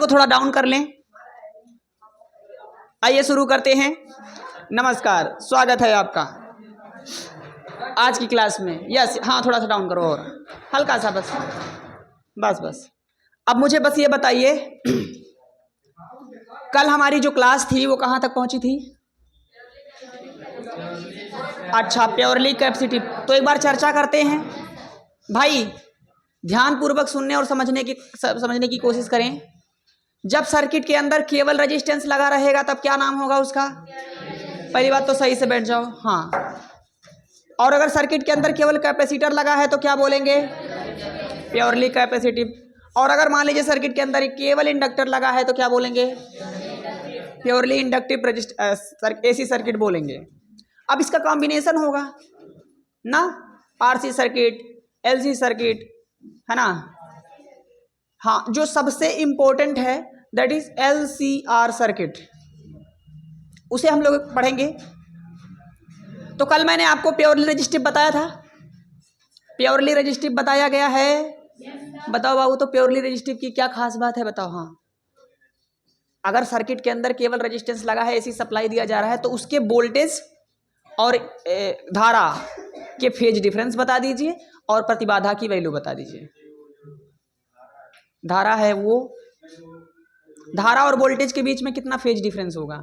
को थोड़ा डाउन कर लें। आइए शुरू करते हैं। नमस्कार, स्वागत है आपका आज की क्लास में। यस, हाँ थोड़ा सा डाउन करो और हल्का सा, बस बस बस। अब मुझे बस ये बताइए, कल हमारी जो क्लास थी वो कहाँ तक पहुँची थी? अच्छा, प्योरली कैपेसिटिव। तो एक बार चर्चा करते हैं भाई, ध्यानपूर्वक सुनने और समझने की कोशिश करें। जब सर्किट के अंदर केवल रेजिस्टेंस लगा रहेगा तब क्या नाम होगा उसका? पहली बात तो सही से बैठ जाओ, हाँ। और अगर सर्किट के अंदर केवल कैपेसिटर लगा है तो क्या बोलेंगे? Purely capacitive. और अगर मान लीजिए सर्किट के अंदर केवल इंडक्टर लगा है तो क्या बोलेंगे? प्योरली इंडक्टिव एसी सर्किट बोलेंगे। अब इसका कॉम्बिनेशन होगा ना, आरसी सर्किट, एलसी सर्किट, है ना। हाँ, जो सबसे इंपॉर्टेंट है दैट इज एलसीआर सर्किट, उसे हम लोग पढ़ेंगे। तो कल मैंने आपको प्योरली रेजिस्टिव बताया था, प्योरली रेजिस्टिव बताया गया है। बताओ बाबू, तो प्योरली रेजिस्टिव की क्या खास बात है बताओ। हाँ, अगर सर्किट के अंदर केवल रेजिस्टेंस लगा है, एसी सप्लाई दिया जा रहा है, तो उसके वोल्टेज और धारा के फेज डिफरेंस बता दीजिए और प्रतिबाधा की वैल्यू बता दीजिए। धारा है वो, धारा और वोल्टेज के बीच में कितना फेज डिफरेंस होगा?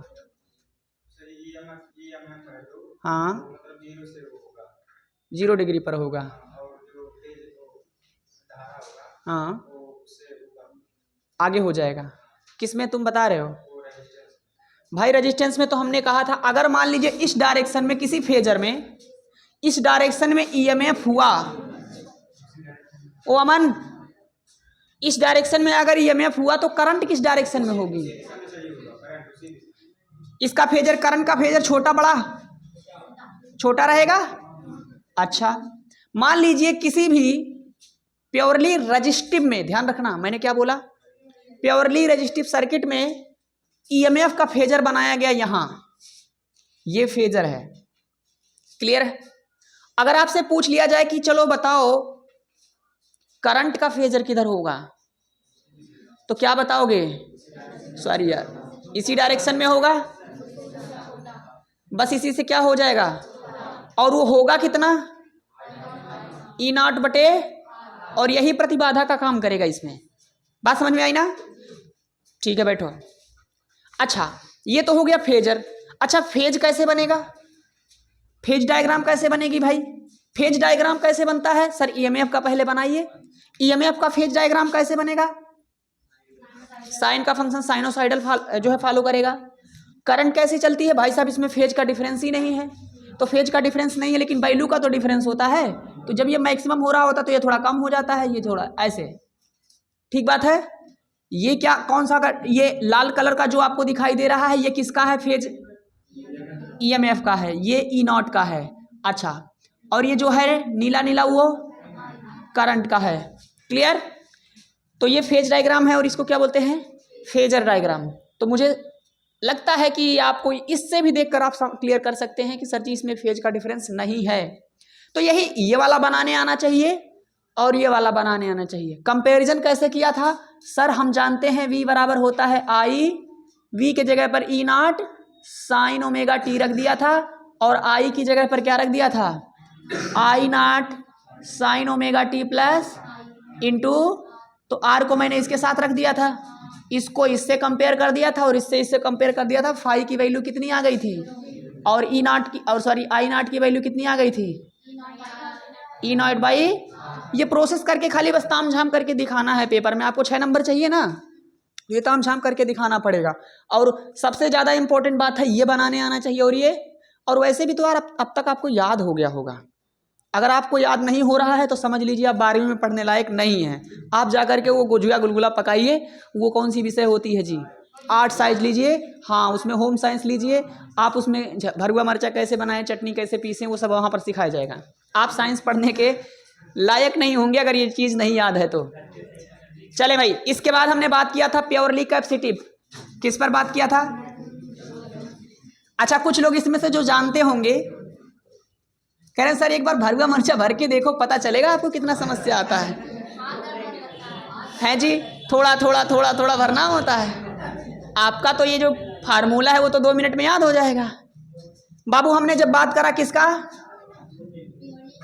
हाँ, 0 डिग्री पर होगा। हाँ, आगे हो जाएगा। किसमें तुम बता रहे हो भाई? रेजिस्टेंस में तो हमने कहा था, अगर मान लीजिए इस डायरेक्शन में किसी फेजर में, इस डायरेक्शन में ईएमएफ हुआ, ओ अमन, इस डायरेक्शन में अगर ईएमएफ हुआ तो करंट किस डायरेक्शन में होगी? इसका फेजर, करंट का फेजर छोटा बड़ा? छोटा रहेगा। अच्छा, मान लीजिए किसी भी प्योरली रेजिस्टिव में, ध्यान रखना मैंने क्या बोला, प्योरली रेजिस्टिव सर्किट में ईएमएफ का फेजर बनाया गया यहां, ये फेजर है। क्लियर है? अगर आपसे पूछ लिया जाए कि चलो बताओ करंट का फेजर किधर होगा, तो क्या बताओगे? सॉरी यार, इसी डायरेक्शन में होगा, बस इसी से क्या हो जाएगा, और वो होगा कितना? E0 बटे, और यही प्रतिबाधा का काम करेगा इसमें। बात समझ में आई ना? ठीक है, बैठो। अच्छा, ये तो हो गया फेजर। अच्छा, फेज कैसे बनेगा? फेज डायग्राम कैसे बनेगी भाई? फेज डायग्राम कैसे बनता है सर? ईएमएफ का पहले बनाइए। ईएमएफ का फेज डायग्राम कैसे बनेगा? साइन का फंक्शन साइनोसाइडल जो है फॉलो करेगा। करंट कैसे चलती है भाई साहब? इसमें फेज का डिफरेंस ही नहीं है, तो फेज का डिफरेंस नहीं है लेकिन वैल्यू का तो डिफरेंस होता है। तो जब ये मैक्सिमम हो रहा होता तो ये थोड़ा कम हो जाता है, ये थोड़ा ऐसे। ठीक बात है? ये क्या, कौन सा ये लाल कलर का जो आपको दिखाई दे रहा है, ये किसका है फेज? ईएमएफ का है। ये E0 का है। अच्छा, और ये जो है नीला नीला वो करंट का है। क्लियर? तो ये फेज डायग्राम है और इसको क्या बोलते हैं? Phasor diagram. तो मुझे लगता है कि आपको इससे भी देखकर आप क्लियर कर सकते हैं कि सर जी इसमें फेज का डिफरेंस नहीं है। तो यही ये वाला बनाने आना चाहिए और ये वाला बनाने आना चाहिए। कंपैरिजन कैसे किया था सर? हम जानते हैं V बराबर होता है I, V के जगह पर E0 साइन ओमेगा t रख दिया था, और I की जगह पर क्या रख दिया था? I0 sine omega t plus into, तो R को मैंने इसके साथ रख दिया था, इसको इससे कंपेयर कर दिया था और इससे कंपेयर कर दिया था। फाई की वैल्यू कितनी आ गई थी, और E0 की, और सॉरी I0 की वैल्यू कितनी आ गई थी? E0 by. ये प्रोसेस करके खाली बस ताम झाम करके दिखाना है पेपर में। आपको 6 नंबर चाहिए ना, ये ताम झाम करके दिखाना पड़ेगा। और सबसे ज़्यादा इंपॉर्टेंट बात है ये बनाने आना चाहिए। और ये, और वैसे भी तो यार अब तक आपको याद हो गया होगा। अगर आपको याद नहीं हो रहा है तो समझ लीजिए आप 12वीं में पढ़ने लायक नहीं है। आप जाकर के वो गुजिया गुलगुला पकाइए। वो कौन सी विषय होती है जी? आर्ट साइंस लीजिए, हाँ उसमें होम साइंस लीजिए। आप उसमें भरुआ मरचा कैसे बनाएं, चटनी कैसे पीसें, वो सब वहाँ पर सिखाया जाएगा। आप साइंस पढ़ने के लायक नहीं होंगे अगर ये चीज़ नहीं याद है तो। चले भाई, इसके बाद हमने बात किया था प्योरली कैपेसिटिव। किस पर बात किया था? अच्छा, कुछ लोग इसमें से जो जानते होंगे कह रहे हैं सर एक बार भरुआ मरचा भर के देखो, पता चलेगा आपको कितना समस्या आता है जी। थोड़ा थोड़ा थोड़ा थोड़ा भरना होता है। आपका तो ये जो फार्मूला है वो तो 2 मिनट में याद हो जाएगा। बाबू हमने जब बात करा किसका,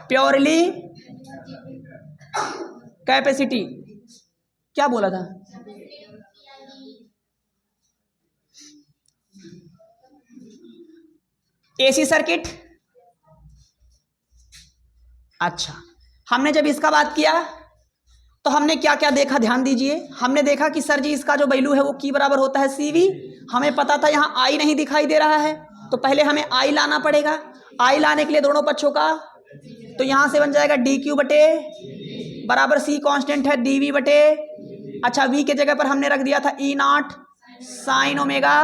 प्योरली कैपेसिटी, क्या बोला था, एसी सर्किट। अच्छा, हमने जब इसका बात किया तो हमने क्या क्या देखा, ध्यान दीजिए। हमने देखा कि सर जी इसका जो वैल्यू है वो की बराबर होता है CV। हमें पता था यहाँ आई नहीं दिखाई दे रहा है, तो पहले हमें आई लाना पड़ेगा। आई लाने के लिए दोनों पक्षों का, तो यहाँ से बन जाएगा DQ बटे बराबर C कांस्टेंट है DV बटे, अच्छा V के जगह पर हमने रख दिया था E0 साइन ओमेगा।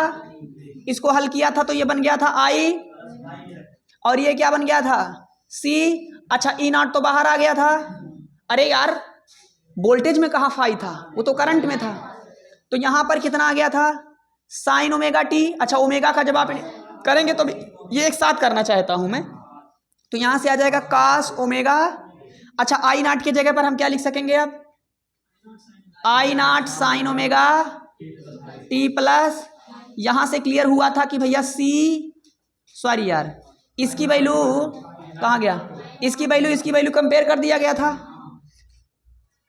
इसको हल किया था तो ये बन गया था I, और ये क्या बन गया था C। अच्छा E0 तो बाहर आ गया था। अरे यार वोल्टेज में कहाँ फाई था, वो तो करंट में था। तो यहाँ पर कितना आ गया था, साइन ओमेगा T। अच्छा ओमेगा का जब आप करेंगे तो ये एक साथ करना चाहता हूँ मैं, तो यहाँ से आ जाएगा cos ओमेगा। अच्छा I0 की जगह पर हम क्या लिख सकेंगे अब, I0 sine omega T plus, यहाँ से क्लियर हुआ था कि भैया सॉरी यार इसकी वैल्यू कहाँ गया, इसकी वैल्यू कंपेयर कर दिया गया था।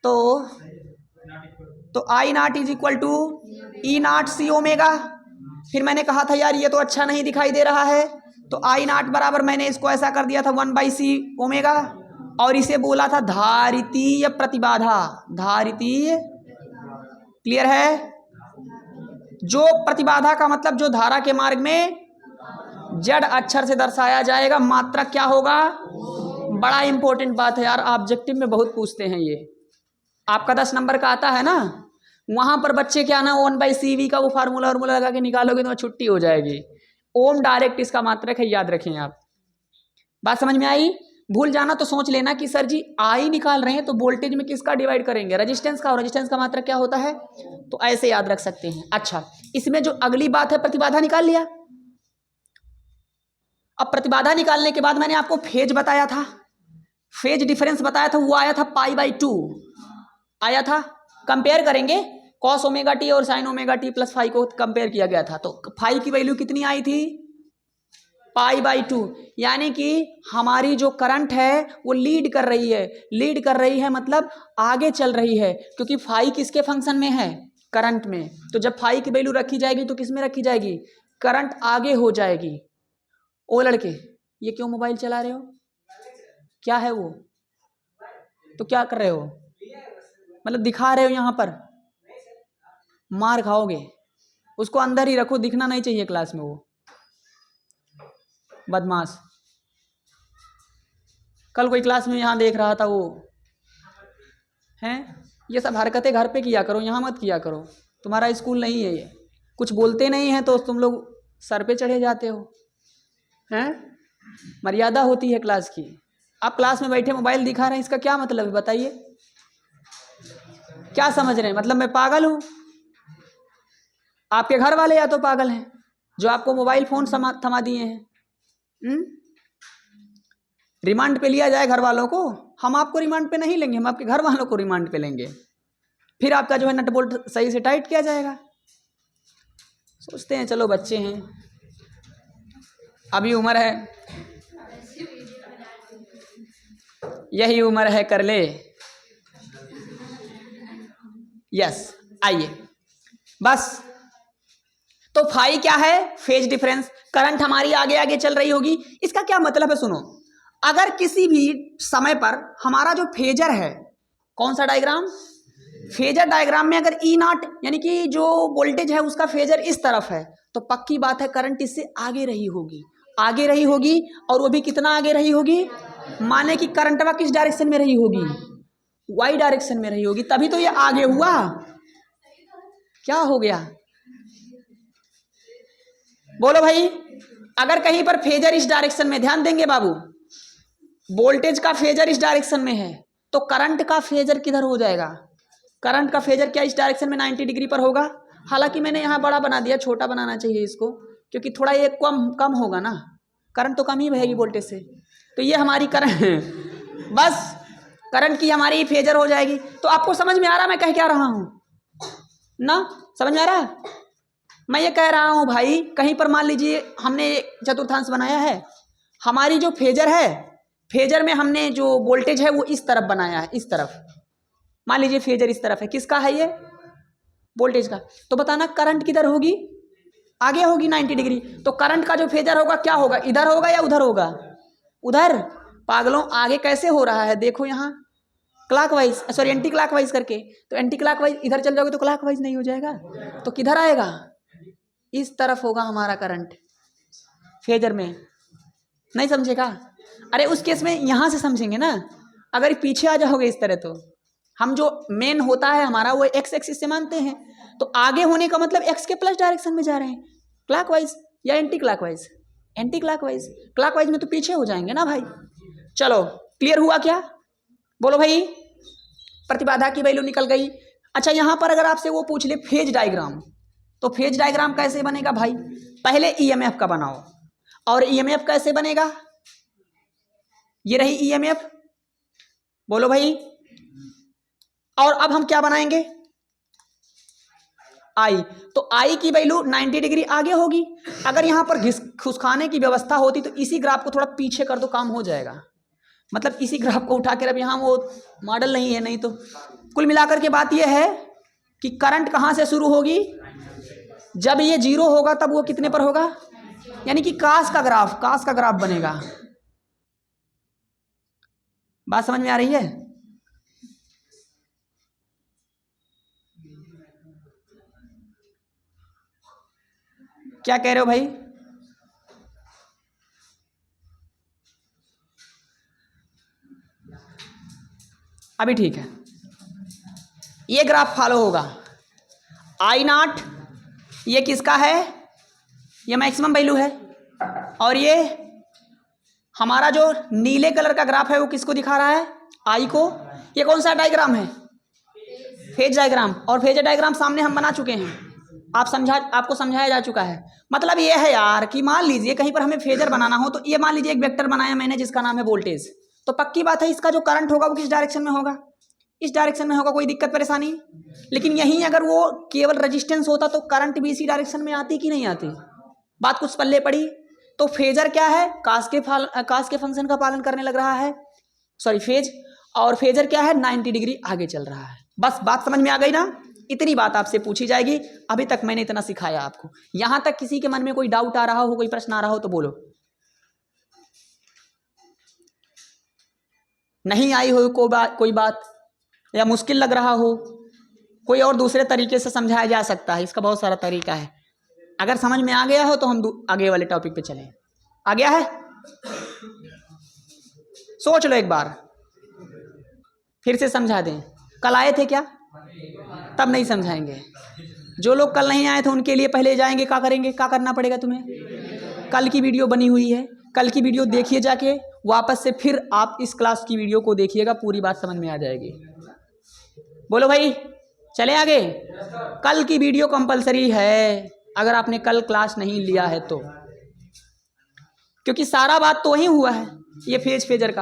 तो I0 is equal to E0 C omega. फिर मैंने कहा था यार ये तो अच्छा नहीं दिखाई दे रहा है, तो I0 बराबर मैंने इसको ऐसा कर दिया था 1/C ओमेगा, और इसे बोला था धारितीय प्रतिबाधा। धारितीय, क्लियर है, जो प्रतिबाधा का मतलब जो धारा के मार्ग में जड़ अक्षर से दर्शाया जाएगा, मात्रक क्या होगा। बड़ा इंपॉर्टेंट बात है यार, ऑब्जेक्टिव में बहुत पूछते हैं ये। आपका 10 नंबर का आता है ना, वहां पर बच्चे क्या ना 1/CV का वो फार्मूला लगा के निकालोगे तो छुट्टी हो जाएगी। ओम डायरेक्ट इसका मात्रक है, याद रखें आप। बात समझ में आई। भूल जाना तो सोच लेना कि सर जी आई निकाल रहे हैं तो वोल्टेज में किसका डिवाइड करेंगे, रेजिस्टेंस का, और रेजिस्टेंस का मात्रक क्या होता है, तो ऐसे याद रख सकते हैं। अच्छा इसमें जो अगली बात है, प्रतिबाधा निकाल लिया। अब प्रतिबाधा निकालने के बाद मैंने आपको फेज बताया था, फेज डिफरेंस बताया था, वो आया था π/2 आया था। कंपेयर करेंगे cos ओमेगा टी और sin omega t plus phi को कंपेयर किया गया था, तो फाई की वैल्यू कितनी आई थी, π/2। यानी कि हमारी जो करंट है वो लीड कर रही है, मतलब आगे चल रही है, क्योंकि फाई किसके फंक्शन में है, करंट में। तो जब फाई की वैल्यू रखी जाएगी तो किस में रखी जाएगी, करंट आगे हो जाएगी। ओ लड़के ये क्यों मोबाइल चला रहे हो, क्या है वो, तो क्या कर रहे हो, मतलब दिखा रहे हो, यहाँ पर मार खाओगे, उसको अंदर ही रखो, दिखना नहीं चाहिए क्लास में, वो बदमाश। कल कोई क्लास में यहाँ देख रहा था वो हैं, ये सब हरकतें घर पे किया करो, यहाँ मत किया करो, तुम्हारा स्कूल नहीं है ये। कुछ बोलते नहीं है तो तुम लोग सर पे चढ़े जाते हो हैं, मर्यादा होती है क्लास की। आप क्लास में बैठे मोबाइल दिखा रहे हैं, इसका क्या मतलब है बताइए, क्या समझ रहे हैं, मतलब मैं पागल हूं, आपके घर वाले या तो पागल हैं जो आपको मोबाइल फोन थमा दिए हैं। रिमांड पे लिया जाए घर वालों को, हम आपको रिमांड पे नहीं लेंगे, हम आपके घर वालों को रिमांड पे लेंगे, फिर आपका जो है नट बोल्ट सही से टाइट किया जाएगा। सोचते हैं चलो बच्चे हैं, अभी उम्र है, यही उम्र है कर ले। यस आइए बस, तो फाई क्या है, फेज डिफरेंस, करंट हमारी आगे आगे चल रही होगी। इसका क्या मतलब है, सुनो, अगर किसी भी समय पर हमारा जो फेजर है, कौन सा डायग्राम, फेजर डायग्राम में अगर E0 यानी कि जो वोल्टेज है उसका फेजर इस तरफ है, तो पक्की बात है करंट इससे आगे रही होगी, और वो भी कितना आगे रही होगी, माने कि करंटवा किस डायरेक्शन में रही होगी, वाई डायरेक्शन में रही होगी, तभी तो ये आगे हुआ। क्या हो गया बोलो भाई, अगर कहीं पर फेजर इस डायरेक्शन में, ध्यान देंगे बाबू, वोल्टेज का फेजर इस डायरेक्शन में है, तो करंट का फेजर किधर हो जाएगा, करंट का फेजर क्या इस डायरेक्शन में 90 डिग्री पर होगा। हालांकि मैंने यहाँ बड़ा बना दिया, छोटा बनाना चाहिए इसको, क्योंकि थोड़ा ये कम होगा ना, करंट तो कम ही बहेगी वोल्टेज से, तो ये हमारी करंट बस करंट की हमारी फेजर हो जाएगी। तो आपको समझ में आ रहा मैं कह क्या रहा हूँ, ना? समझ में आ रहा है? मैं ये कह रहा हूँ भाई, कहीं पर मान लीजिए हमने चतुर्थांश बनाया है, हमारी जो फेजर है, फेजर में हमने जो वोल्टेज है वो इस तरफ बनाया है, इस तरफ। मान लीजिए फेजर इस तरफ है, किसका है ये? वोल्टेज का। तो बताना करंट किधर होगी? आगे होगी 90 डिग्री। तो करंट का जो फेजर होगा क्या होगा? इधर होगा या उधर होगा? उधर। पागलों, आगे कैसे हो रहा है देखो यहाँ, क्लॉकवाइज, सॉरी एंटी क्लॉकवाइज करके। तो एंटी क्लॉकवाइज इधर चल जाओगे तो क्लॉकवाइज नहीं हो जाएगा, तो किधर आएगा? इस तरफ होगा हमारा करंट फेजर में। नहीं समझेगा? अरे उस केस में यहां से समझेंगे ना, अगर पीछे आ जाओगे इस तरह तो हम जो मेन होता है हमारा वो एक्स एक्सिस से मानते हैं, तो आगे होने का मतलब एक्स के प्लस डायरेक्शन में जा रहे हैं, क्लॉकवाइज या anti clockwise? Anti clockwise. Clockwise में तो पीछे हो जाएंगे ना भाई। चलो क्लियर हुआ क्या? बोलो भाई। प्रतिबाधा की वैल्यू निकल गई। अच्छा यहां पर अगर आपसे वो पूछ ले फेज डायग्राम, तो फेज डायग्राम कैसे बनेगा भाई? पहले ईएमएफ का बनाओ, और ईएमएफ कैसे बनेगा? ये रही ईएमएफ, बोलो भाई। और अब हम क्या बनाएंगे? आई। तो आई की वैल्यू 90 डिग्री आगे होगी। अगर यहां पर घुसखाने की व्यवस्था होती तो इसी ग्राफ को थोड़ा पीछे कर दो, काम हो जाएगा। मतलब इसी ग्राफ को उठा कर, अब यहाँ वो मॉडल नहीं है, नहीं तो कुल मिलाकर के बात यह है कि करंट कहां से शुरू होगी? जब ये 0 होगा तब वो कितने पर होगा? यानी कि कास का ग्राफ बनेगा। बात समझ में आ रही है? क्या कह रहे हो भाई? अभी ठीक है, ये ग्राफ फॉलो होगा। आई नॉट ये किसका है? ये मैक्सिमम वैल्यू है। और ये हमारा जो नीले कलर का ग्राफ है वो किसको दिखा रहा है? आई को। ये कौन सा डायग्राम है? Phase diagram. और फेज डायग्राम सामने हम बना चुके हैं, आपको समझाया जा चुका है। मतलब ये है यार कि मान लीजिए कहीं पर हमें फेजर बनाना हो, तो ये मान लीजिए एक वेक्टर बनाया मैंने जिसका नाम है वोल्टेज, तो पक्की बात है इसका जो करंट होगा वो किस डायरेक्शन में होगा? इस डायरेक्शन में होगा, कोई दिक्कत परेशानी? लेकिन यहीं अगर वो केवल रेजिस्टेंस होता तो करंट भी इसी डायरेक्शन में आती कि नहीं आती? बात कुछ पल्ले पड़ी? तो फेजर क्या है? कास के फंक्शन का पालन करने लग रहा है, सॉरी फेज। और फेजर क्या है? 90 डिग्री आगे चल रहा है। बस बात समझ में आ गई ना? इतनी बात आपसे पूछी जाएगी। अभी तक मैंने इतना सिखाया आपको। यहां तक किसी के मन में कोई डाउट आ रहा हो, कोई प्रश्न आ रहा हो तो बोलो। नहीं आई हो कोई बात, या मुश्किल लग रहा हो, कोई और दूसरे तरीके से समझाया जा सकता है, इसका बहुत सारा तरीका है। अगर समझ में आ गया हो तो हम आगे वाले टॉपिक पे चलें। आ गया है? सोच लो एक बार, फिर से समझा दें। कल आए थे क्या? तब नहीं समझाएंगे। जो लोग कल नहीं आए थे उनके लिए पहले जाएंगे, क्या करेंगे, क्या करना पड़ेगा तुम्हें? कल की वीडियो बनी हुई है, कल की वीडियो देखिए जाके, वापस से फिर आप इस क्लास की वीडियो को देखिएगा, पूरी बात समझ में आ जाएगी। बोलो भाई, चले आगे। कल की वीडियो कंपलसरी है अगर आपने कल क्लास नहीं लिया है तो, क्योंकि सारा बात तो वही हुआ है, ये फेजर का।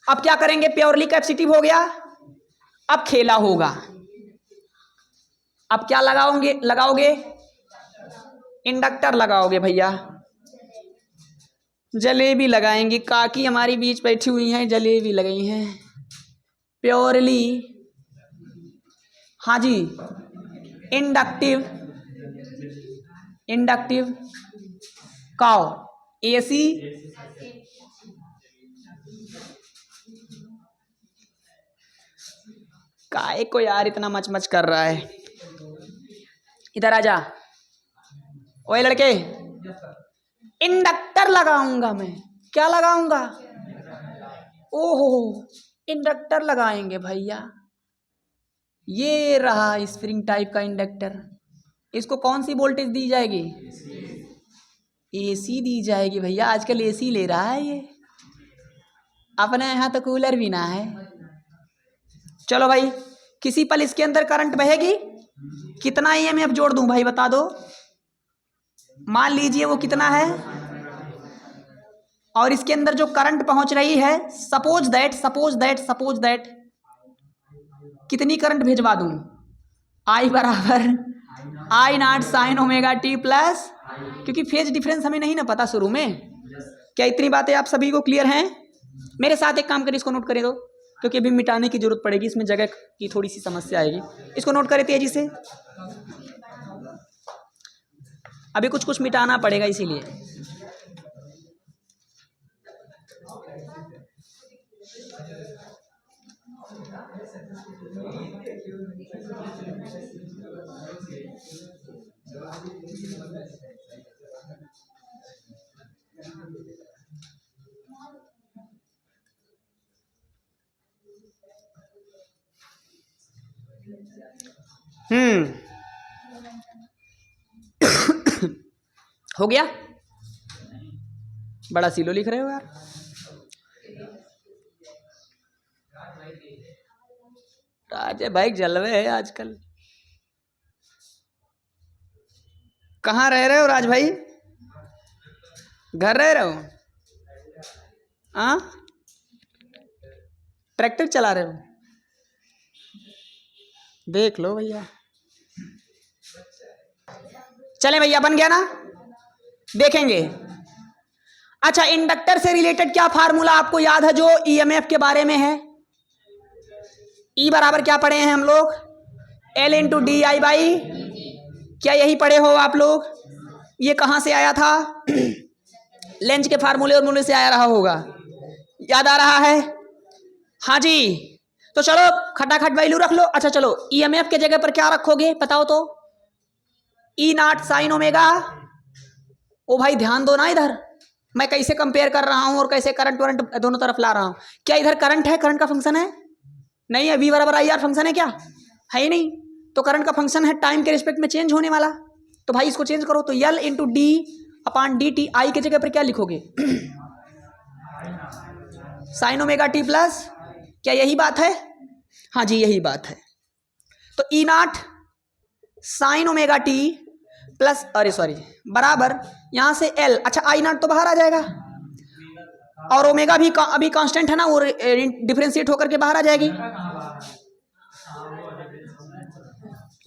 अब क्या करेंगे? प्योरली कैपेसिटिव हो गया, अब खेला होगा। अब क्या लगाओगे? इंडक्टर लगाओगे भैया, जलेबी लगाएंगे। काकी हमारी बीच बैठी हुई हैं, जलेबी लगाई हैं प्योरली। हाँ जी, इंडक्टिव काओ एसी काय को यार इतना मच कर रहा है। इधर आजा ओए लड़के, इंडक्टर लगाऊंगा मैं। क्या लगाऊंगा? ओहो, इंडक्टर लगाएंगे भैया। ये रहा स्प्रिंग टाइप का इंडक्टर। इसको कौन सी वोल्टेज दी जाएगी? एसी दी जाएगी भैया। आजकल एसी ले रहा है ये, अपने यहाँ तो कूलर भी ना है। चलो भाई, किसी पल इसके अंदर करंट बहेगी। कितना ईएमएफ जोड़ दूं भाई, बता दो। मान लीजिए वो कितना है, और इसके अंदर जो करंट पहुंच रही है, सपोज दैट कितनी करंट भिजवा दूं? I बराबर I naught sine omega t plus, क्योंकि फेज डिफरेंस हमें नहीं ना पता शुरू में। क्या इतनी बातें आप सभी को क्लियर हैं? मेरे साथ एक काम करिए, इसको नोट करें दो, क्योंकि अभी मिटाने की जरूरत पड़ेगी, इसमें जगह की थोड़ी सी समस्या आएगी। इसको नोट करें तेजी से, अभी कुछ कुछ मिटाना पड़ेगा इसीलिए। हो गया? बड़ा सीलो लिख रहे हो यार। राजे भाई जलवे है आजकल। कहाँ रह रहे हो राज भाई? घर रह रहे हो? हाँ, ट्रैक्टर चला रहे हो? देख लो भैया। चले भैया, बन गया ना? देखेंगे। अच्छा, इंडक्टर से रिलेटेड क्या फार्मूला आपको याद है जो ईएमएफ के बारे में है? ई बराबर क्या पढ़े हैं हम लोग? L into D I by, क्या यही पढ़े हो आप लोग? ये कहाँ से आया था? लेंज के फार्मूले और मूल्य से आया रहा होगा, याद आ रहा है? हाँ जी। तो चलो खटाखट वैल्यू रख लो। अच्छा चलो, ईएमएफ के जगह पर क्या रखोगे बताओ तो? E naught sine omega. ओ भाई ध्यान दो ना, इधर मैं कैसे कंपेयर कर रहा हूं और कैसे करंट वरंट दोनों तरफ ला रहा हूं। क्या इधर करंट है? करंट का फंक्शन है? नहीं है। वी बराबर आई आर फंक्शन है क्या? है ही नहीं। तो करंट का फंक्शन है टाइम के रिस्पेक्ट में चेंज होने वाला। तो भाई इसको चेंज करो, तो L into d upon d t. I के जगह पर क्या लिखोगे? Sine omega t plus. क्या यही बात है? हाँ जी यही बात है। तो E naught sine omega t plus, अरे सॉरी, बराबर यहां से एल। अच्छा आई नॉट तो बाहर आ जाएगा और ओमेगा भी अभी कांस्टेंट है ना, वो डिफरेंशिएट होकर के बाहर आ जाएगी।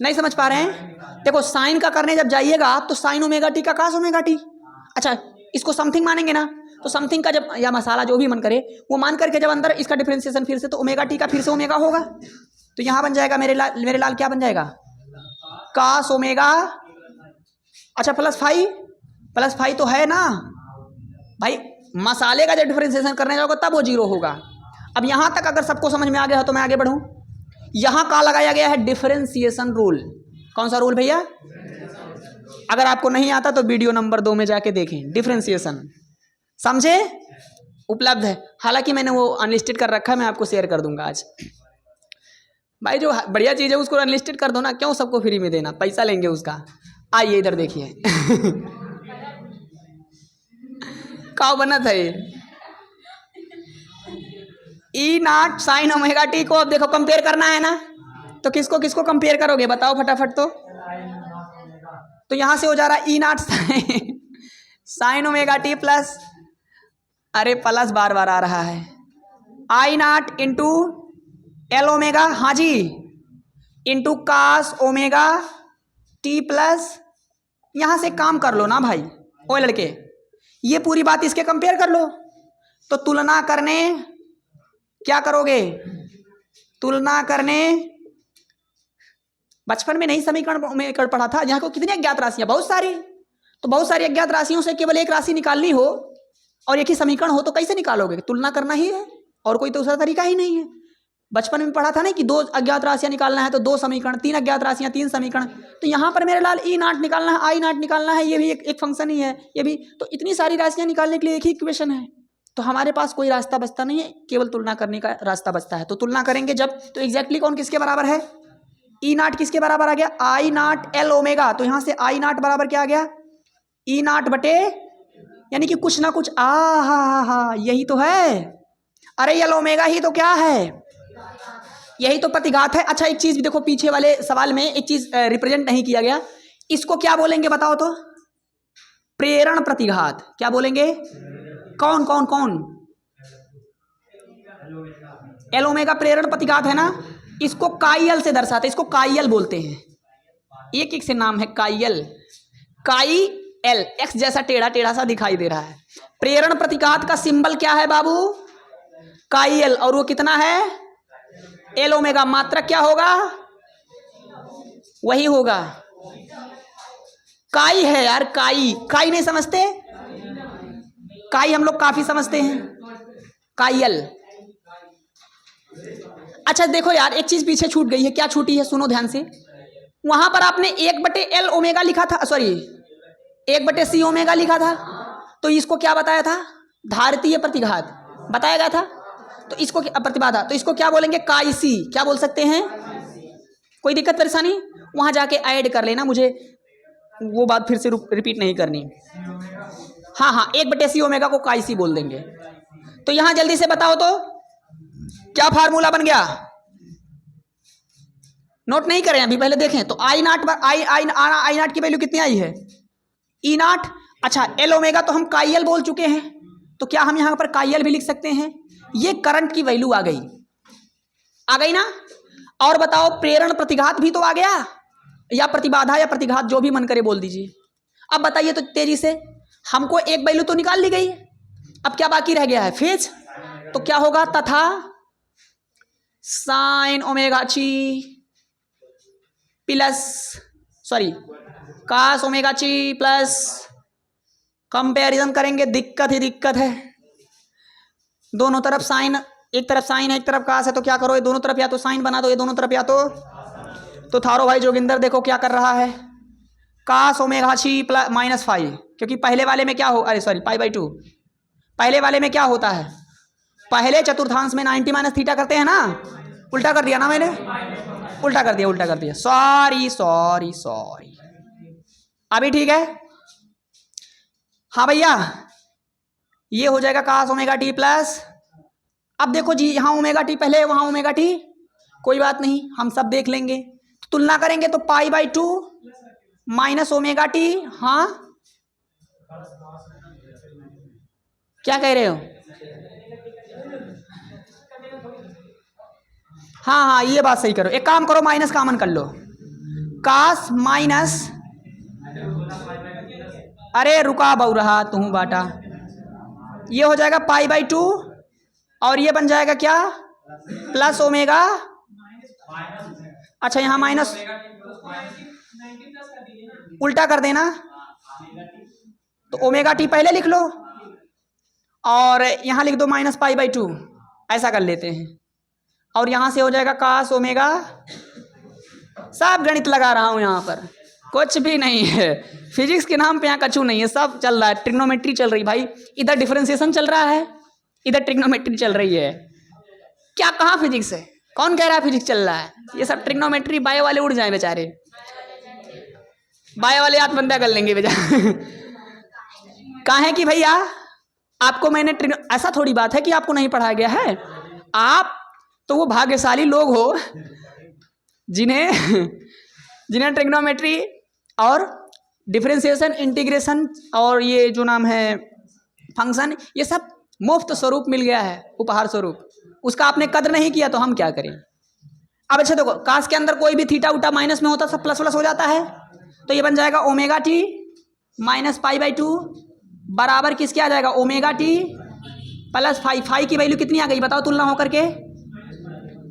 नहीं समझ पा रहे हैं? देखो साइन का करने जब जाइएगा आप तो साइन ओमेगा टी का कास ओमेगा टी। अच्छा इसको समथिंग मानेंगे ना, तो समथिंग का जब, या मसाला जो भी मन करे वो मान करके जब अंदर इसका डिफरेंशिएशन फिर से, तो ओमेगा टी का फिर से ओमेगा होगा। तो यहां बन जाएगा मेरे लाल क्या बन जाएगा? Cos omega. अच्छा प्लस फाइव तो है ना भाई। मसाले का जब डिफरेंशिएशन करने जाओगे तब वो जीरो होगा। अब यहां तक अगर सबको समझ में आ गया हो तो मैं आगे बढ़ूं। यहां का लगाया गया है डिफरेंशिएशन रूल। कौन सा रूल भैया? अगर आपको नहीं आता तो वीडियो नंबर 2 में जाके देखें, डिफरेंशिएशन, समझे? उपलब्ध है, हालांकि मैंने वो अनलिस्टेड कर रखा है, मैं आपको शेयर कर दूंगा आज। भाई जो बढ़िया चीज है उसको अनलिस्टेड कर दो ना, क्यों सबको फ्री में देना, पैसा लेंगे उसका। आइए इधर देखिए। काव बना था ये। ई नॉट साइन ओमेगा टी को अब देखो कंपेयर करना है ना, तो किसको किसको कंपेयर करोगे बताओ फटाफट। तो यहां से हो जा रहा है E naught sine omega t plus, अरे प्लस बार बार आ रहा है, I naught into L omega, हाँ जी, into cos omega t plus. यहां से काम कर लो ना भाई, ओ लड़के, ये पूरी बात इसके कंपेयर कर लो। तो तुलना करने क्या करोगे? तुलना करने, बचपन में नहीं समीकरण पढ़ा था, यहाँ को कितनी अज्ञात राशियां? बहुत सारी। तो बहुत सारी अज्ञात राशियों से केवल एक राशि निकालनी हो और एक ही समीकरण हो तो कैसे निकालोगे? तुलना करना ही है, और कोई दूसरा तरीका ही नहीं है। बचपन में पढ़ा था ना कि 2 अज्ञात राशियां निकालना है तो 2 समीकरण, 3 अज्ञात राशियां 3 समीकरण। तो यहाँ पर मेरे लाल ई नॉट निकालना है, आई नॉट निकालना है, ये भी एक फंक्शन ही है ये भी। तो इतनी सारी राशियां निकालने के लिए एक ही इक्वेशन है, तो हमारे पास कोई रास्ता बचता नहीं है, केवल तुलना करने का रास्ता बचता है। तो तुलना करेंगे जब, तो एग्जैक्टली कौन किसके बराबर है? ई नॉट किसके बराबर आ गया? आई नॉट एल ओमेगा। तो यहां से आई नॉट बराबर क्या आ गया? ई नॉट बटे, यानी कि कुछ ना कुछ, हा यही तो है। अरे एल ओमेगा ही तो क्या है? यही तो प्रतिघात है। अच्छा एक चीज भी देखो, पीछे वाले सवाल में एक चीज रिप्रेजेंट नहीं किया गया, इसको क्या बोलेंगे बताओ तो? प्रेरण प्रतिघात। क्या बोलेंगे? कौन कौन कौन? एल ओमेगा प्रेरण प्रतिघात है ना। इसको काई-एल से दर्शाते हैं, इसको काई-एल बोलते हैं। एक एक से नाम है काई-एल, काई-एल। एक्स जैसा टेढ़ा टेढ़ा सा दिखाई दे रहा है। प्रेरण प्रतिघात का सिंबल क्या है बाबू? काई-एल। और वो कितना है? L omega. मात्रक क्या होगा? वही होगा, काई है यार, काई। काई नहीं समझते? काई हम लोग काफी समझते हैं, काई-एल। अच्छा देखो यार, एक चीज पीछे छूट गई है। क्या छूटी है? सुनो ध्यान से। वहां पर आपने 1/L ओमेगा लिखा था, सॉरी 1/C ओमेगा लिखा था, तो इसको क्या बताया था? धारितीय प्रतिघात बताया गया था। तो इसको प्रतिबाधा, तो इसको क्या बोलेंगे? काई-सी। क्या बोल सकते हैं? कोई दिक्कत परेशानी? वहां जाके ऐड कर लेना, मुझे वो बात फिर से रिपीट नहीं करनी। हाँ हाँ, 1/C ओमेगा को काई-सी बोल देंगे। तो यहां जल्दी से बताओ तो क्या फार्मूला बन गया? नोट नहीं करें अभी, पहले देखें। तो आई नाट की वैल्यू कितनी आई है? ई नाट। अच्छा, एल ओमेगा तो हम काई-एल बोल चुके हैं, तो क्या हम यहां पर काई-एल भी लिख सकते हैं? ये करंट की वैल्यू आ गई, आ गई ना? और बताओ, प्रेरण प्रतिघात भी तो आ गया, या प्रतिबाधा या प्रतिघात, जो भी मन करे बोल दीजिए। अब बताइए तो तेजी से, हमको एक वैल्यू तो निकाल ली गई, अब क्या बाकी रह गया है? फेज। तो क्या होगा? तथा साइन ओमेगा ची प्लस, सॉरी कास ओमेगा ची प्लस, कंपैरिजन करेंगे, दिक्कत ही दिक्कत है। दोनों तरफ साइन, एक तरफ साइन है एक तरफ कास है, तो क्या करो, ये दोनों तरफ या तो साइन बना दो, ये दोनों तरफ या तो थारो भाई जोगिंदर देखो क्या कर रहा है, कास ओमेगा ची प्लस -5, क्योंकि पहले वाले में क्या हो, अरे सॉरी π/2, पहले वाले में क्या होता है? पहले चतुर्थांश में 90 - थीटा करते हैं ना। उल्टा कर दिया ना मैंने, उल्टा कर दिया, सॉरी। अभी ठीक है? हाँ भैया, ये हो जाएगा कास ओमेगा टी प्लस, अब देखो जी, यहाँ ओमेगा टी पहले, वहां ओमेगा टी, कोई बात नहीं, हम सब देख लेंगे। तो तुलना करेंगे तो π/2 माइनस ओमेगा टी। हाँ क्या कह रहे हो? हाँ, ये बात सही करो। एक काम करो, माइनस कॉमन कर लो, कास माइनस, अरे रुका बहु रहा तू बाटा, ये हो जाएगा π/2 और ये बन जाएगा क्या? प्लस ओमेगा, अच्छा यहाँ माइनस, उल्टा कर देना, तो ओमेगा टी पहले लिख लो और यहाँ लिख दो -π/2, ऐसा कर लेते हैं। और यहाँ से हो जाएगा कास ओमेगा, सब गणित लगा रहा हूँ यहाँ पर, कुछ भी नहीं है, फिजिक्स के नाम पे यहाँ कछु नहीं है, सब चल रहा है, ट्रिग्नोमेट्री चल रही भाई, इधर डिफरेंशिएशन चल रहा है, इधर ट्रिग्नोमेट्री चल रही है। क्या कहाँ फिजिक्स है? कौन कह रहा है फिजिक्स चल रहा है? ये सब ट्रिग्नोमेट्री, बायो वाले उड़ जाए बेचारे, बायो वाले आत्महत्या कर लेंगे बेचारे। कहाँ है कि भैया आपको मैंने ऐसा थोड़ी बात है कि आपको नहीं पढ़ाया गया है, आप तो वो भाग्यशाली लोग हो जिन्हें ट्रिग्नोमेट्री और डिफरेंशिएशन, इंटीग्रेशन और ये जो नाम है फंक्शन, ये सब मुफ्त स्वरूप मिल गया है, उपहार स्वरूप, उसका आपने कदर नहीं किया, तो हम क्या करें? अब अच्छा देखो, काश के अंदर कोई भी थीटा उटा माइनस में होता, सब प्लस प्लस हो जाता है, तो ये बन जाएगा ओमेगा टी माइनस π/2 बराबर किसके आ जाएगा? ओमेगा टी प्लस फाई की वैल्यू कितनी आ गई बताओ तुलना होकर के?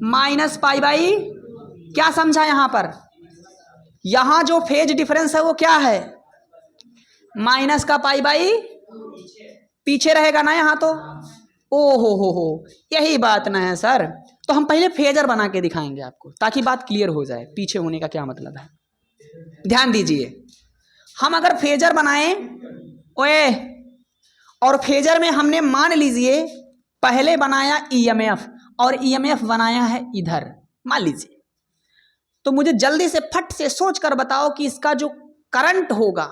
-π/, क्या समझा यहाँ पर? यहाँ जो फेज डिफरेंस है वो क्या है? माइनस का π/, पीछे रहेगा ना यहाँ तो, ओ हो, यही बात ना है सर। तो हम पहले फेजर बना के दिखाएंगे आपको, ताकि बात क्लियर हो जाए पीछे होने का क्या मतलब है। ध्यान दीजिए, हम अगर फेजर बनाएं ओए, और फेजर में हमने मान लीजिए पहले बनाया ईएमएफ और ईएमएफ बनाया है इधर, मान लीजिए, तो मुझे जल्दी से फट से सोच कर बताओ कि इसका जो करंट होगा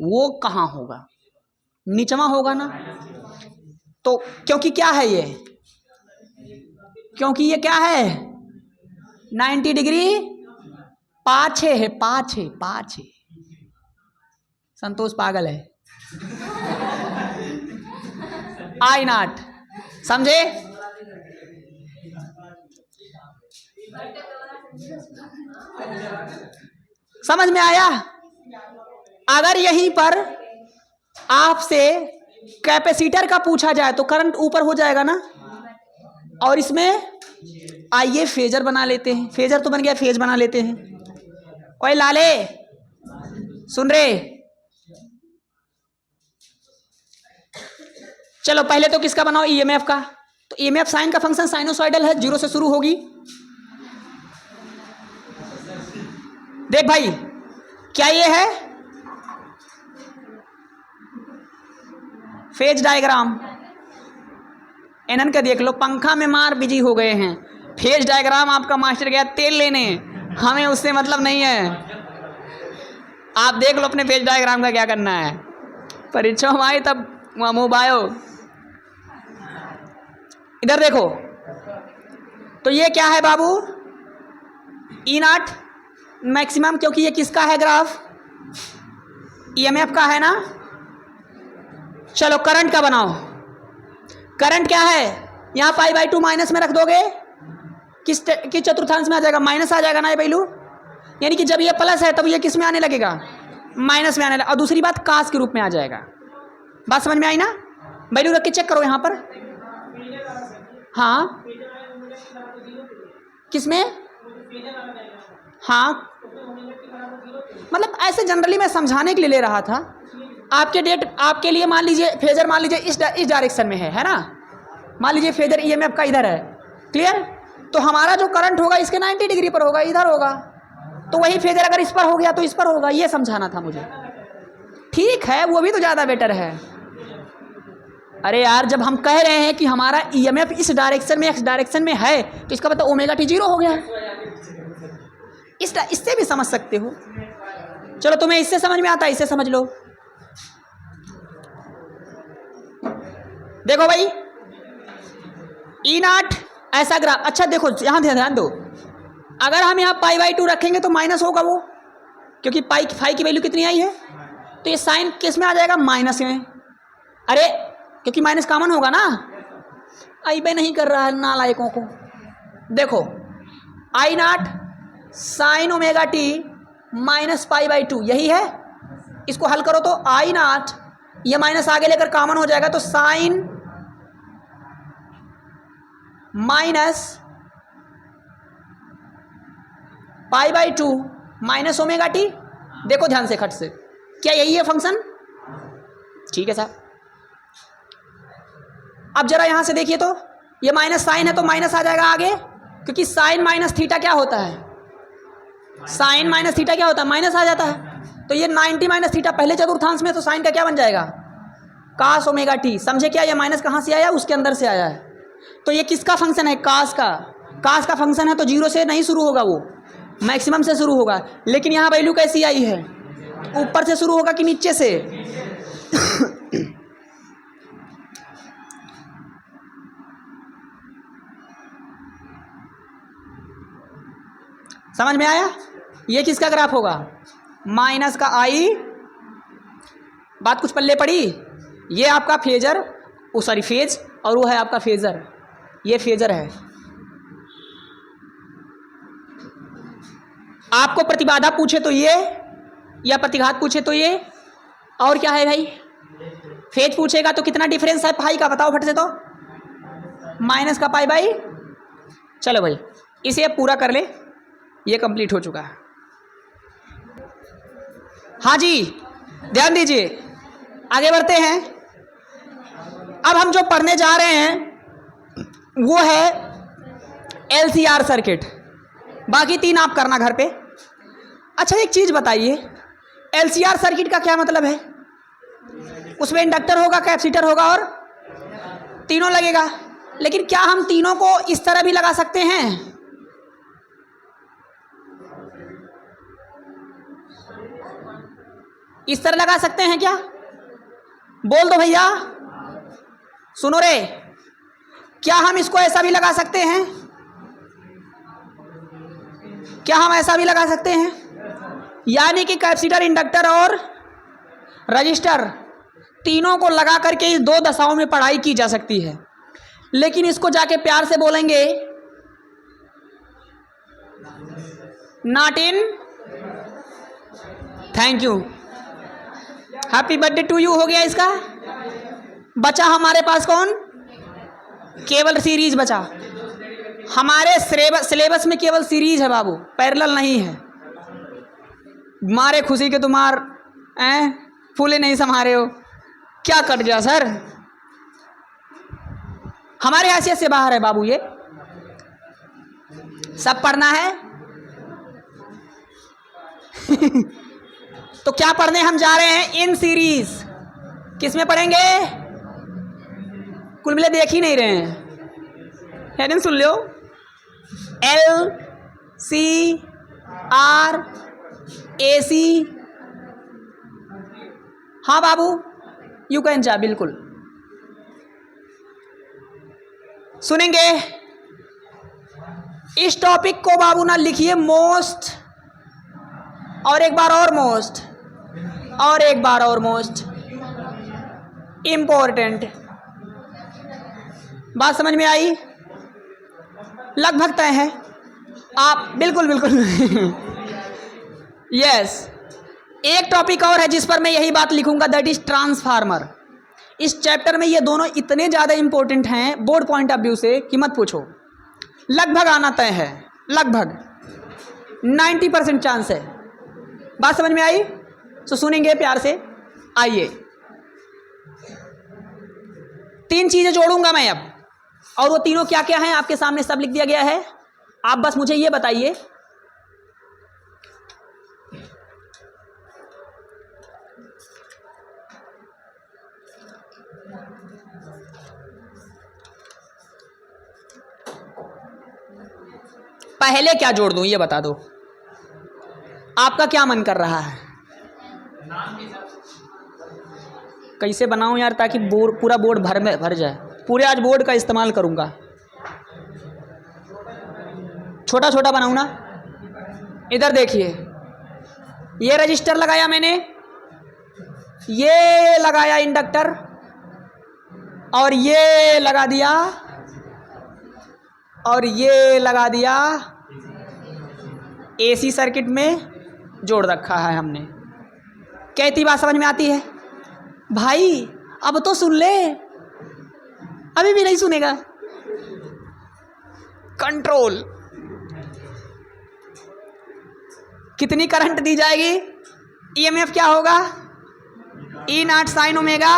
वो कहाँ होगा? नीचवा होगा ना। तो क्योंकि क्या है ये? क्योंकि ये क्या है? 90 डिग्री पाछे है, पाछे। संतोष पागल है। I0, समझे? समझ में आया? अगर यहीं पर आपसे कैपेसिटर का पूछा जाए तो करंट ऊपर हो जाएगा ना, और इसमें आइए फेजर बना लेते हैं। फेजर तो बन गया, फेज बना लेते हैं। ओए लाले सुन रहे? चलो पहले तो किसका बनाओ, ईएमएफ का। तो ईएमएफ साइन का फंक्शन साइनोसॉइडल है, 0 से शुरू होगी। देख भाई, क्या ये है फेज डायग्राम। एनन का देख लो, पंखा में मार बिजी हो गए हैं। फेज डायग्राम आपका मास्टर गया तेल लेने, हमें उससे मतलब नहीं है। आप देख लो अपने फेज डायग्राम का क्या करना है। परीक्षा में आए तब मोबायो। इधर देखो, तो ये क्या है बाबू, E0 मैक्सिमम, क्योंकि ये किसका है ग्राफ, ईएमएफ का है ना। चलो करंट का बनाओ। करंट क्या है, यहां π/2 माइनस में रख दोगे, किस चतुर्थांश में आ जाएगा, माइनस आ जाएगा ना ये पहलू। यानी कि जब ये प्लस है तब ये किस में आने लगेगा, माइनस में आने लगेगा। और दूसरी बात कास के रूप में आ जाएगा। बात समझ में आई ना? वैल्यू रख के चेक करो यहां पर। हाँ किसमें, हाँ मतलब ऐसे जनरली मैं समझाने के लिए ले रहा था। आपके लिए मान लीजिए फेजर, मान लीजिए इस डायरेक्शन में है ना। मान लीजिए फेजर ईएमएफ का इधर है, क्लियर। तो हमारा जो करंट होगा इसके 90 डिग्री पर होगा, इधर होगा। तो वही फेजर अगर इस पर हो गया तो इस पर होगा, ये समझाना था मुझे। ठीक है, वो भी तो ज़्यादा बेटर है। अरे यार, जब हम कह रहे हैं कि हमारा ईएमएफ इस डायरेक्शन में, एक्स डायरेक्शन में है, तो इसका मतलब ओमेगा टी 0 हो गया है। इससे भी समझ सकते हो। चलो तुम्हें इससे समझ में आता है, इससे समझ लो। देखो भाई, E0 ऐसा ग्राफ। अच्छा देखो यहां ध्यान दो, अगर हम यहाँ π/2 रखेंगे तो माइनस होगा वो, क्योंकि फाई की वैल्यू कितनी आई है। तो ये साइन किस में आ जाएगा, माइनस में। अरे क्योंकि माइनस कॉमन होगा ना। आई बे नहीं कर रहा है नालायकों को। देखो I0 sign omega T minus π/2 यही है। इसको हल करो तो I0 ये माइनस आगे लेकर कॉमन हो जाएगा, तो sine minus π/2 minus omega t. देखो ध्यान से खट से, क्या यही है फंक्शन? ठीक है साहब। अब जरा यहां से देखिए, तो ये माइनस साइन है तो माइनस आ जाएगा आगे, क्योंकि साइन माइनस थीटा क्या होता है, साइन माइनस थीटा क्या होता है, माइनस आ जाता है। तो ये 90 माइनस थीटा पहले चतुर्थांश में, तो साइन का क्या बन जाएगा, कास ओमेगा टी। समझे क्या, ये माइनस कहाँ से आया, उसके अंदर से आया है। तो ये किसका फंक्शन है, कास का। कास का फंक्शन है तो 0 से नहीं शुरू होगा, वो मैक्सिमम से शुरू होगा। लेकिन यहाँ वैल्यू कैसी आई है, ऊपर से शुरू होगा कि नीचे से? समझ में आया? ये किसका ग्राफ होगा, माइनस का आई। बात कुछ पल्ले पड़ी? ये आपका फेजर, वो सॉरी फेज, और वो है आपका फेजर। ये फेजर है। आपको प्रतिबाधा पूछे तो ये, या प्रतिघात पूछे तो ये, और क्या है भाई, फेज पूछेगा तो कितना डिफरेंस है पाई का, बताओ फट से। तो माइनस का π/। चलो भाई इसे अब पूरा कर ले, ये कंप्लीट हो चुका है। हाँ जी ध्यान दीजिए, आगे बढ़ते हैं। अब हम जो पढ़ने जा रहे हैं वो है LCR सर्किट। बाकी 3 आप करना घर पे। अच्छा एक चीज बताइए, LCR सर्किट का क्या मतलब है? उसमें इंडक्टर होगा, कैपेसिटर होगा और तीनों लगेगा। लेकिन क्या हम तीनों को इस तरह भी लगा सकते हैं? इस तरह लगा सकते हैं क्या? बोल दो भैया, सुनो रे, क्या हम इसको ऐसा भी लगा सकते हैं? क्या हम ऐसा भी लगा सकते हैं? यानी कि कैपेसिटर, इंडक्टर और रजिस्टर तीनों को लगा करके इस 2 दशाओं में पढ़ाई की जा सकती है। लेकिन इसको जाके प्यार से बोलेंगे not in, thank you, happy birthday to you हो गया इसका। बचा हमारे पास कौन, केवल सीरीज बचा। हमारे सिलेबस में केवल सीरीज है बाबू, पैरेलल नहीं है। मारे खुशी के तुम्हार फूले नहीं संभारे हो, क्या कट गया सर, हमारे हैसियत से बाहर है बाबू, ये सब पढ़ना है। तो क्या पढ़ने हम जा रहे हैं, इन सीरीज। किस में पढ़ेंगे, कुल मिले देख ही नहीं रहे हैं, हेडिंग सुन लो, LCRAC। हाँ बाबू, यू कैन जा, बिल्कुल सुनेंगे। इस टॉपिक को बाबू ना लिखिए मोस्ट, और एक बार और मोस्ट, और एक बार और मोस्ट इंपॉर्टेंट। बात समझ में आई, लगभग तय है आप, बिल्कुल बिल्कुल। यस, एक टॉपिक और है जिस पर मैं यही बात लिखूंगा, दैट इज ट्रांसफार्मर। इस चैप्टर में ये दोनों इतने ज़्यादा इंपॉर्टेंट हैं बोर्ड पॉइंट ऑफ व्यू से कि मत पूछो, लगभग आना तय है, लगभग 90% चांस है। बात समझ में आई, तो सुनेंगे प्यार से। आइए, 3 चीज़ें जोड़ूंगा मैं अब, और वो तीनों क्या क्या हैं आपके सामने सब लिख दिया गया है। आप बस मुझे ये बताइए, पहले क्या जोड़ दूं, ये बता दो, आपका क्या मन कर रहा है। कैसे बनाऊं यार ताकि पूरा बोर्ड भर जाए, पूरे आज बोर्ड का इस्तेमाल करूंगा। छोटा छोटा बनाऊं ना, इधर देखिए, ये रजिस्टर लगाया मैंने, ये लगाया इंडक्टर, और ये लगा दिया, और ये लगा दिया एसी सर्किट में जोड़ रखा है हमने। कहती बात समझ में आती है भाई, अब तो सुन ले, अभी भी नहीं सुनेगा। कंट्रोल, कितनी करंट दी जाएगी, ईएमएफ क्या होगा, E0 साइन ओमेगा।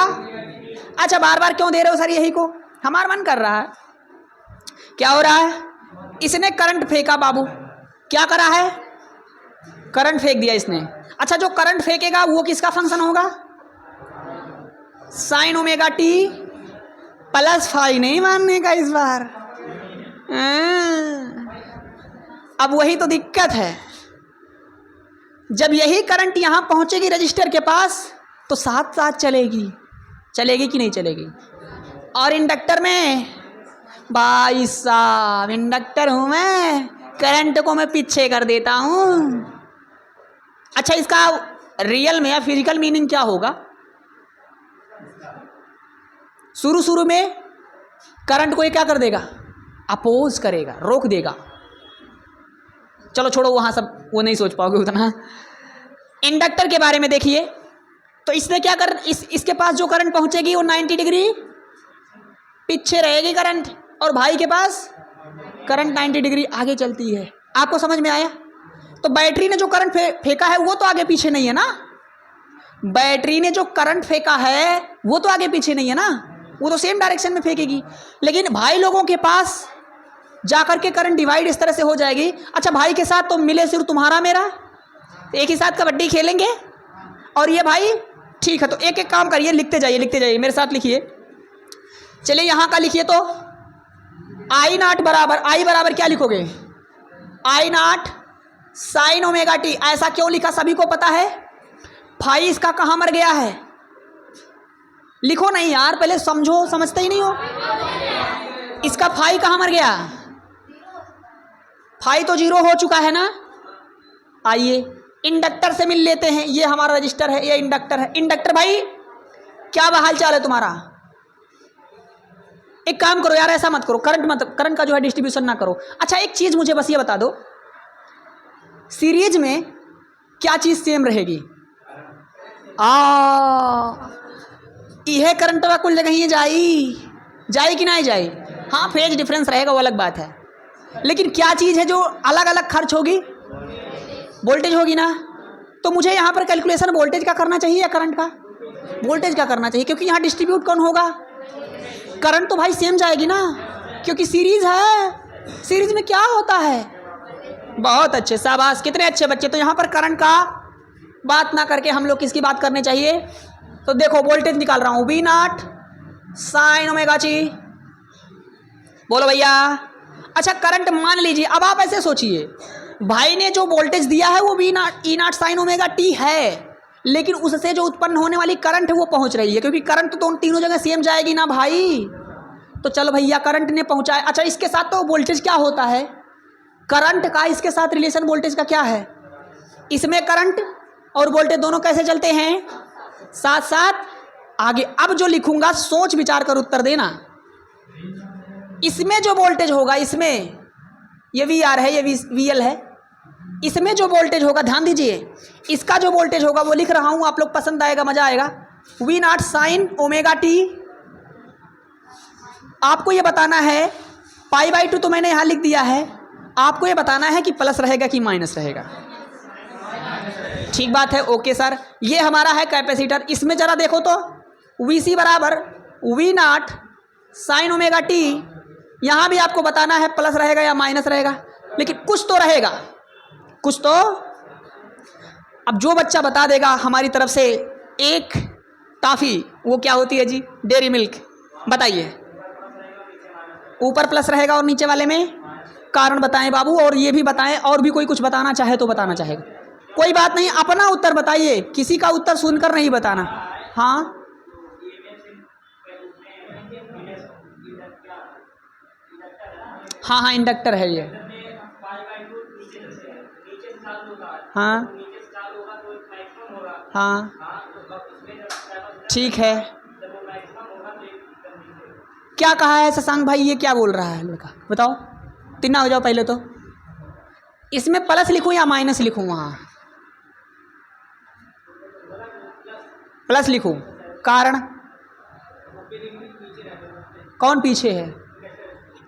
अच्छा, बार बार क्यों दे रहे हो सर यही को, हमारा मन कर रहा है। क्या हो रहा है, इसने करंट फेंका बाबू, क्या करा है, करंट फेंक दिया इसने। अच्छा, जो करंट फेंकेगा वो किसका फंक्शन होगा, sine omega t plus phi, नहीं मानने का इस बार। अब वही तो दिक्कत है, जब यही करंट यहां पहुंचेगी रजिस्टर के पास तो साथ साथ चलेगी, चलेगी कि नहीं चलेगी। और इंडक्टर में भाई साहब, इंडक्टर हूं मैं, करंट को मैं पीछे कर देता हूं। अच्छा, इसका रियल में या फिजिकल मीनिंग क्या होगा, शुरू शुरू में करंट को ये क्या कर देगा, अपोज करेगा, रोक देगा। चलो छोड़ो, वहां सब वो नहीं सोच पाओगे उतना। इंडक्टर के बारे में देखिए, तो इसने क्या कर, इसके पास जो करंट पहुंचेगी वो 90 डिग्री पीछे रहेगी करंट, और भाई के पास करंट 90 डिग्री आगे चलती है। आपको समझ में आया। तो बैटरी ने जो करंट फेंका है वो तो आगे पीछे नहीं है ना, बैटरी ने जो करंट फेंका है वो तो आगे पीछे नहीं है ना, वो तो सेम डायरेक्शन में फेंकेगी। लेकिन भाई लोगों के पास जाकर के करंट डिवाइड इस तरह से हो जाएगी। अच्छा, भाई के साथ तो मिले सिर्फ तुम्हारा मेरा, तो एक ही साथ कबड्डी खेलेंगे। और ये भाई ठीक है, तो एक एक काम करिए, लिखते जाइए मेरे साथ लिखिए। चलिए यहाँ का लिखिए, तो I0 बराबर, I बराबर क्या लिखोगे, I0 साइन ओमेगा टी। ऐसा क्यों लिखा सभी को पता है, फाई इसका कहाँ मर गया है, लिखो नहीं यार, पहले समझो, समझते ही नहीं हो। इसका फाई कहाँ मर गया, फाई तो 0 हो चुका है ना। आइए इंडक्टर से मिल लेते हैं, ये हमारा रजिस्टर है, ये इंडक्टर है। इंडक्टर भाई क्या हाल चाल है तुम्हारा, एक काम करो यार, ऐसा मत करो, करंट का जो है डिस्ट्रीब्यूशन ना करो। अच्छा, एक चीज मुझे बस ये बता दो, सीरीज में क्या चीज सेम रहेगी? यह करंट कुल जगह ही जाई कि नहीं जाई? हाँ, फेज डिफरेंस रहेगा, वो अलग बात है, लेकिन क्या चीज है जो अलग अलग खर्च होगी? वोल्टेज होगी ना। तो मुझे यहाँ पर कैलकुलेशन वोल्टेज का करना चाहिए या करंट का? वोल्टेज का करना चाहिए, क्योंकि यहाँ डिस्ट्रीब्यूट कौन होगा? करंट तो भाई सेम जाएगी ना, क्योंकि सीरीज है। सीरीज में क्या होता है? बहुत अच्छे, शाबाश, कितने अच्छे बच्चे। तो यहाँ पर करंट का बात ना करके हम लोग किसकी बात करनी चाहिए? तो देखो वोल्टेज निकाल रहा हूँ, V naught sine omega t. बोलो भैया। अच्छा, करंट मान लीजिए, अब आप ऐसे सोचिए, भाई ने जो वोल्टेज दिया है वो V naught E naught sine omega t है, लेकिन उससे जो उत्पन्न होने वाली करंट है वो पहुंच रही है, क्योंकि करंट तो तीनों जगह सेम जाएगी ना भाई। तो चलो भैया, करंट ने पहुंचाया। अच्छा, इसके साथ तो वोल्टेज क्या होता है? करंट का इसके साथ रिलेशन वोल्टेज का क्या है? इसमें करंट और वोल्टेज दोनों कैसे चलते हैं? साथ साथ। आगे अब जो लिखूंगा सोच विचार कर उत्तर देना। इसमें जो वोल्टेज होगा, इसमें ये वी आर है, ये वी एल है, इसमें जो वोल्टेज होगा, ध्यान दीजिए, इसका जो वोल्टेज होगा वो लिख रहा हूं, आप लोग पसंद आएगा, मजा आएगा। V naught sine omega t. आपको ये बताना है, पाई बाई 2 तो मैंने यहां लिख दिया है, आपको ये बताना है कि प्लस रहेगा कि माइनस रहेगा। ठीक बात है, ओके सर। ये हमारा है कैपेसिटर। इसमें जरा देखो तो, वी सी बराबर V naught sine omega t. यहां भी आपको बताना है प्लस रहेगा या माइनस रहेगा, लेकिन कुछ तो रहेगा, कुछ तो। अब जो बच्चा बता देगा हमारी तरफ से एक टॉफी, वो क्या होती है जी? Dairy milk. बताइए, ऊपर प्लस रहेगा और नीचे वाले में? कारण बताएं बाबू, और ये भी बताएं, और भी कोई कुछ बताना चाहे तो बताना चाहेगा। कोई बात नहीं, अपना उत्तर बताइए, किसी का उत्तर सुनकर नहीं बताना। हाँ, हाँ, हाँ, इंडक्टर है ये। हाँ, हाँ, ठीक है। क्या कहा है शशांक भाई? ये क्या बोल रहा है लड़का? बताओ, तिन्ना हो जाओ पहले तो। इसमें प्लस लिखूं या माइनस लिखूं? वहां प्लस लिखूं, कारण कौन पीछे है?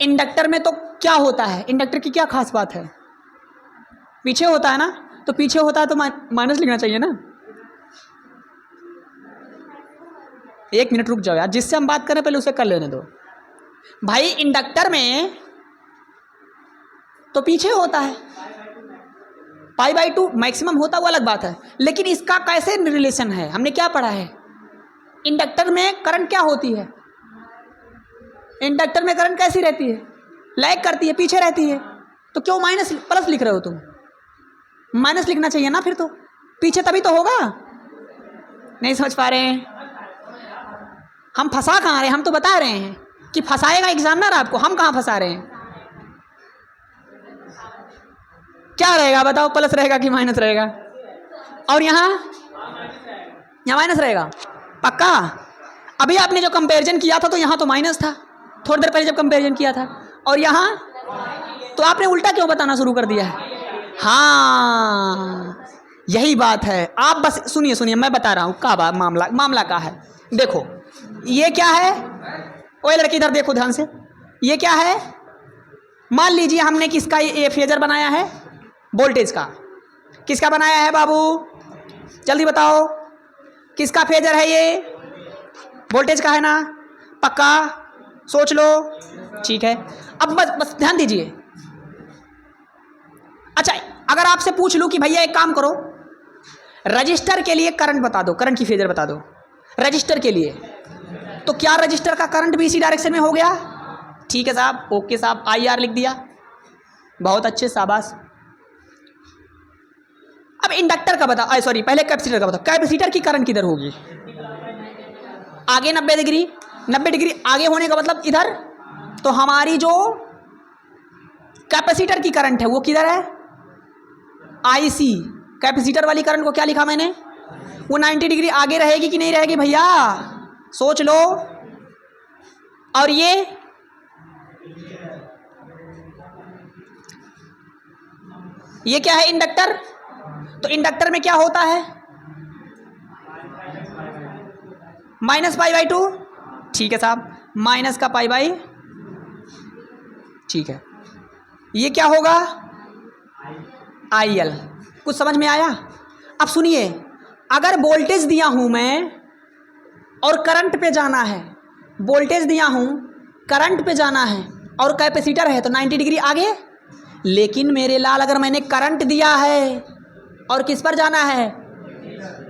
इंडक्टर में तो क्या होता है? इंडक्टर की क्या खास बात है? पीछे होता है ना, तो पीछे होता है तो माइनस लिखना चाहिए ना। एक मिनट रुक जाओ यार, जिससे हम बात करें पहले उसे कर लेने दो भाई। इंडक्टर में तो पीछे होता है, पाई बाई 2 मैक्सिमम होता, वो अलग बात है, लेकिन इसका कैसे रिलेशन है? हमने क्या पढ़ा है? इंडक्टर में करंट क्या होती है? इंडक्टर में करंट कैसी रहती है? लैग करती है, पीछे रहती है। तो क्यों माइनस प्लस लिख रहे हो तुम? माइनस लिखना चाहिए ना फिर तो, पीछे तभी तो होगा। नहीं समझ पा रहे हैं? हम फंसा कहाँ रहे? हम तो बता रहे हैं कि फंसाएगा एग्जामिनर आपको, हम कहाँ फंसा रहे हैं? क्या रहेगा बताओ, प्लस रहेगा कि माइनस रहेगा? और यहाँ माइनस रहेगा पक्का। अभी आपने जो कंपैरिजन किया था तो यहाँ तो माइनस था, थोड़ी देर पहले जब कंपैरिजन किया था, और यहाँ तो आपने उल्टा क्यों बताना शुरू कर दिया है? हाँ, यही बात है। आप बस सुनिए सुनिए, मैं बता रहा हूँ का मामला का है। देखो ये क्या है, ओए लड़की इधर देखो ध्यान से, ये क्या है? मान लीजिए हमने किसका ये फेजर बनाया है? वोल्टेज का। किसका बनाया है बाबू? जल्दी बताओ, किसका फेजर है ये? वोल्टेज का है ना? पक्का? सोच लो। ठीक है, अब बस ध्यान दीजिए। अच्छा, अगर आपसे पूछ लूं कि भैया एक काम करो, रजिस्टर के लिए करंट बता दो, करंट की फेजर बता दो रजिस्टर के लिए, तो क्या रजिस्टर का करंट भी इसी डायरेक्शन में हो गया? ठीक है साहब, ओके साहब, आई आर लिख दिया, बहुत अच्छे, शाबाश। अब इंडक्टर का बता, सॉरी पहले कैपेसिटर का बता, कैपेसिटर की करंट किधर होगी? आगे 90 डिग्री, 90 डिग्री आगे होने का मतलब इधर। तो हमारी जो कैपेसिटर की करंट है वो किधर है? आईसी। कैपेसिटर वाली करंट को क्या लिखा मैंने? वो 90 डिग्री आगे रहेगी कि नहीं रहेगी भैया? सोच लो। और ये क्या है? इंडक्टर। तो इंडक्टर में क्या होता है? -π/2। ठीक है साहब, माइनस का π/, ठीक है। ये क्या होगा? IL। कुछ समझ में आया? अब सुनिए, अगर वोल्टेज दिया हूं मैं और करंट पे जाना है, वोल्टेज दिया हूं, करंट पे जाना है और कैपेसिटर है तो 90 डिग्री आगे। लेकिन मेरे लाल अगर मैंने करंट दिया है और किस पर जाना है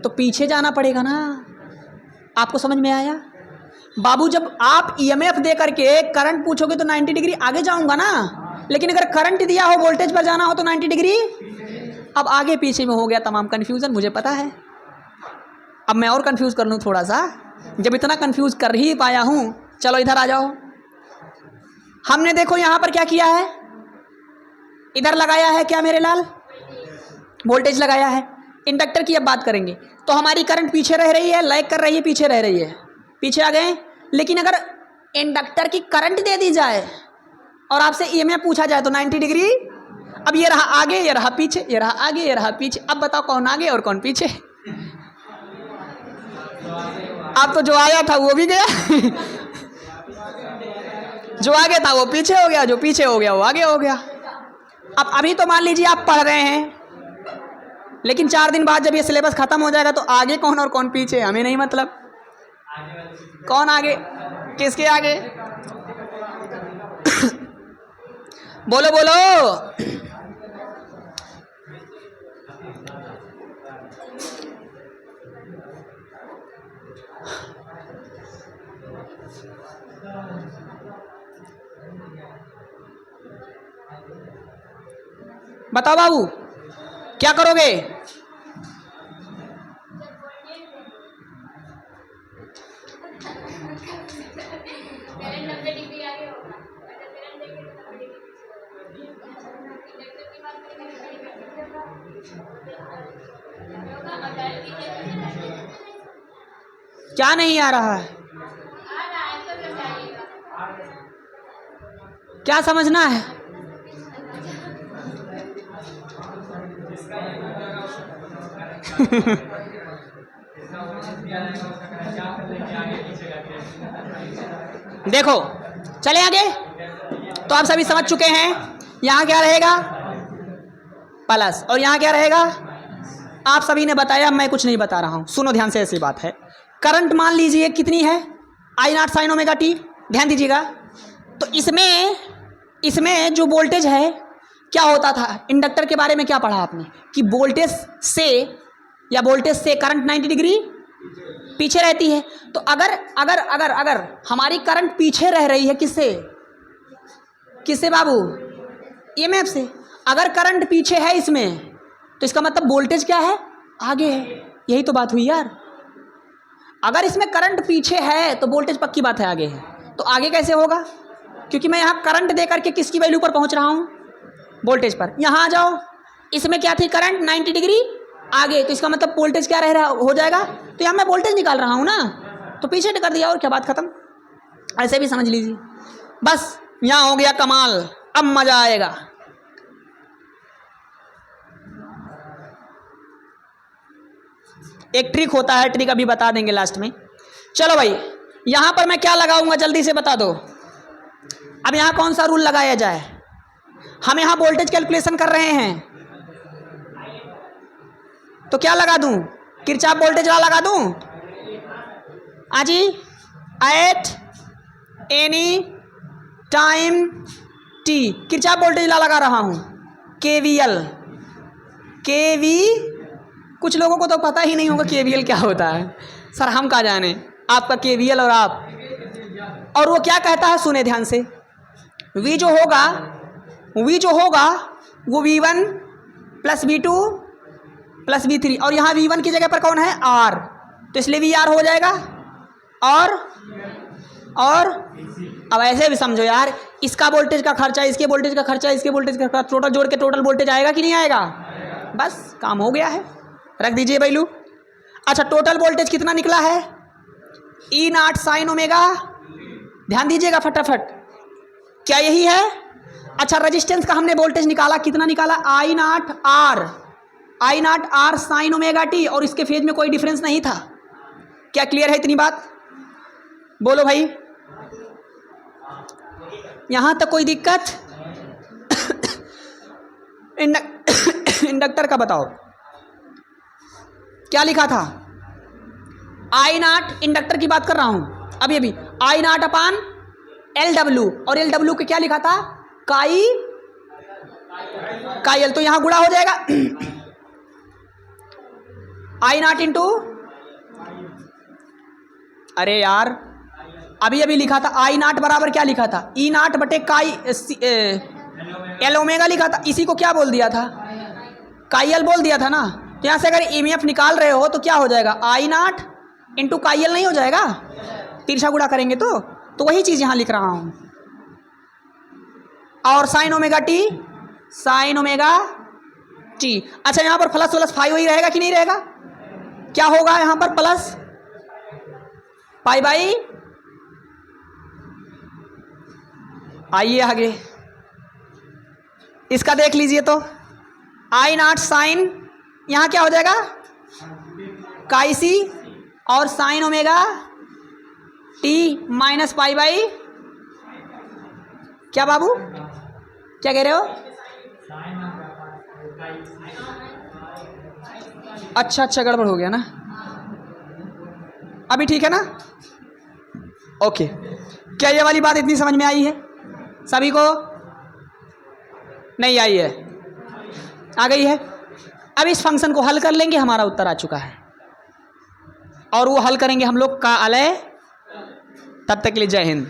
तो पीछे जाना पड़ेगा ना। आपको समझ में आया? बाबू जब आप EMF दे करके करंट पूछोगे तो 90 डिग्री आगे जाऊंगा ना, लेकिन अगर करंट दिया हो, वोल्टेज पर जाना हो तो 90 डिग्री। अब आगे पीछे में हो गया तमाम कन्फ्यूज़न, मुझे पता है। अब मैं और कंफ्यूज कर लूँ थोड़ा सा, जब इतना कंफ्यूज कर ही पाया हूँ। चलो इधर आ जाओ। हमने देखो यहाँ पर क्या किया है, इधर लगाया है क्या मेरे लाल? वोल्टेज लगाया है। इंडक्टर की अब बात करेंगे तो हमारी करंट पीछे रह रही है, लैग कर रही है, पीछे रह रही है, पीछे आ गए। लेकिन अगर इंडक्टर की करंट दे दी जाए और आपसे EMF पूछा जाए तो 90 डिग्री। अब ये रहा आगे, ये रहा पीछे, ये रहा आगे, ये रहा पीछे। अब बताओ कौन आगे और कौन पीछे? अब तो जो आया था वो भी गया जो आगे था वो पीछे हो गया, जो पीछे हो गया वो आगे हो गया। अब अभी तो मान लीजिए आप पढ़ रहे हैं, लेकिन 4 दिन बाद जब ये सिलेबस खत्म हो जाएगा तो आगे कौन और कौन पीछे हमें नहीं मतलब। कौन आगे, किसके आगे? बोलो बोलो। बताओ बाबू क्या करोगे? क्या नहीं आ रहा है? क्या समझना है? देखो चले आगे। तो आप सभी समझ चुके हैं यहाँ क्या रहेगा? प्लस। और यहाँ क्या रहेगा? आप सभी ने बताया, मैं कुछ नहीं बता रहा हूँ, सुनो ध्यान से। ऐसी बात है, करंट मान लीजिए कितनी है? I0 sin omega T. ध्यान दीजिएगा। तो इसमें जो वोल्टेज है क्या होता था? इंडक्टर के बारे में क्या पढ़ा आपने कि वोल्टेज से करंट 90 डिग्री पीछे रहती है। तो अगर अगर अगर अगर हमारी करंट पीछे रह रही है, किससे बाबू? EMF से। अगर करंट पीछे है इसमें तो इसका मतलब वोल्टेज क्या है? आगे है। यही तो बात हुई यार। अगर इसमें करंट पीछे है तो वोल्टेज पक्की बात है आगे है। तो आगे कैसे होगा? क्योंकि मैं यहाँ करंट दे करके किसकी वैल्यू पर पहुँच रहा हूँ? वोल्टेज पर। यहाँ आ जाओ, इसमें क्या थी? करंट 90 डिग्री आगे, तो इसका मतलब वोल्टेज क्या रह रहा हो जाएगा? तो यहाँ मैं वोल्टेज निकाल रहा हूँ ना, तो पीछे कर दिया और क्या, बात खत्म। ऐसे भी समझ लीजिए। बस यहाँ हो गया कमाल, अब मजा आएगा। एक ट्रिक होता है, ट्रिक अभी बता देंगे लास्ट में। चलो भाई, यहाँ पर मैं क्या लगाऊंगा जल्दी से बता दो। अब यहाँ कौन सा रूल लगाया जाए? हम यहाँ वोल्टेज कैलकुलेशन कर रहे हैं, तो क्या लगा दूं? किरचॉफ वोल्टेज लॉ लगा दूं? आजी, at any time T, Kirchhoff voltage law लगा रहा हूं। KVL, कुछ लोगों को तो पता ही नहीं होगा KVL क्या होता है। सर हम क्या जाने आपका KVL और वो क्या कहता है, सुने ध्यान से। V जो होगा वो V1 plus V2 plus V3, और यहाँ V1 की जगह पर कौन है? R, तो इसलिए VR हो जाएगा। और अब ऐसे भी समझो यार, इसका वोल्टेज का खर्चा, इसके वोल्टेज का खर्चा, इसके वोल्टेज का खर्चा, टोटल जोड़ के टोटल वोल्टेज आएगा कि नहीं आएगा? बस काम हो गया है, रख दीजिए बैलू। अच्छा, टोटल वोल्टेज कितना निकला है? E0 sin omega. ध्यान दीजिएगा फटाफट, क्या यही है? अच्छा, रेजिस्टेंस का हमने वोल्टेज निकाला, कितना निकाला? I naught R sine omega t, और इसके फेज में कोई डिफरेंस नहीं था। क्या क्लियर है इतनी बात? बोलो भाई, यहां तक कोई दिक्कत? इंडक्टर का बताओ क्या लिखा था? आई नॉट, इंडक्टर की बात कर रहा हूं अभी आई नॉट अपान एल डब्ल्यू, और एल डब्ल्यू के क्या लिखा था? काई एल, तो यहां गुणा हो जाएगा आई नॉट इंटू, अरे यार अभी लिखा था आई नॉट बराबर क्या लिखा था? ई नॉट बटे काई एल ओमेगा लिखा था, इसी को क्या बोल दिया था? काई एल बोल दिया था ना। तो यहां से अगर ईएमएफ निकाल रहे हो तो क्या हो जाएगा? आई नॉट इंटू काई एल नहीं हो जाएगा? तिरछा गुणा करेंगे तो वही चीज यहां लिख रहा हूं। और साइन ओमेगा टी, अच्छा यहां पर प्लस प्लस फाइव ही रहेगा कि नहीं रहेगा? क्या होगा यहां पर? प्लस पाई बाई, आइए आगे इसका देख लीजिए। तो आई नॉट साइन, यहां क्या हो जाएगा? काई सी, और sign omega T minus pi by, क्या बाबू क्या कह रहे हो? अच्छा गड़बड़ हो गया ना, अभी ठीक है ना? ओके, क्या ये वाली बात इतनी समझ में आई है सभी को? नहीं आई है? आ गई है? अब इस फंक्शन को हल कर लेंगे, हमारा उत्तर आ चुका है, और वो हल करेंगे हम लोग का अलय। तब तक के लिए जय हिंद।